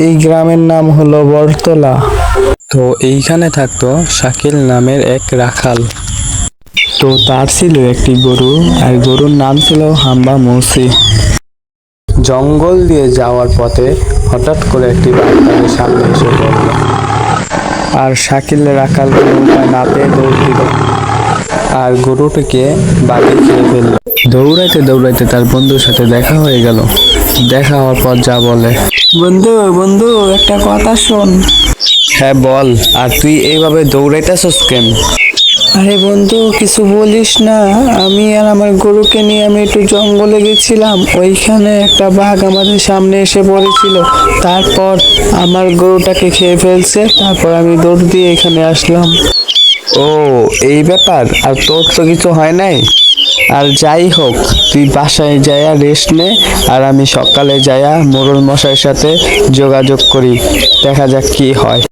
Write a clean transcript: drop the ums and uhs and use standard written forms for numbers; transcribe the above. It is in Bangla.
এই গ্রামের নাম হলো বরতলা। তো এইখানে থাকতো শাকিল নামের এক রাখাল। তো তার ছিল একটি গরু, আর গরুর নাম ছিল হাম্বা মৌসি। জঙ্গল দিয়ে যাওয়ার পথে হঠাৎ করে একটি বাঘ তাদের সামনে এসে পড়ল, আর শাকিল রাখাল কোনো উপায় না পেয়ে দৌড় দিল, আর গরুটিকে বাঘে খেয়ে ফেলল। দৌড়াইতে দৌড়াইতে তার বন্ধুর সাথে দেখা হয়ে গেল। দেখা হওয়ার পর যা বলে, বন্ধু বন্ধু একটা কথা শোন। হ্যাঁ বল, আর তুই এইভাবে দৌড়াইতেছস কেন? আরে বন্ধু কিছু বলিস না, আমি আর আমার গরুকে নিয়ে আমি একটু জঙ্গলে গেছিলাম, ওইখানে একটা বাঘ আমাদের সামনে এসে পড়েছিল, তারপর আমার গরুটাকে খেয়ে ফেলছে, তারপর আমি দৌড় দিয়ে এখানে আসলাম। ও এই ব্যাপার, আর তোর তো কিছু হয় নাই। আর যাই হোক, তুই বাসায় যায়া রেস্ট নে, আর আমি সকালে যায়া মোড়ল মশাইয়ের সাথে যোগাযোগ করি, দেখা যাক কি হয়।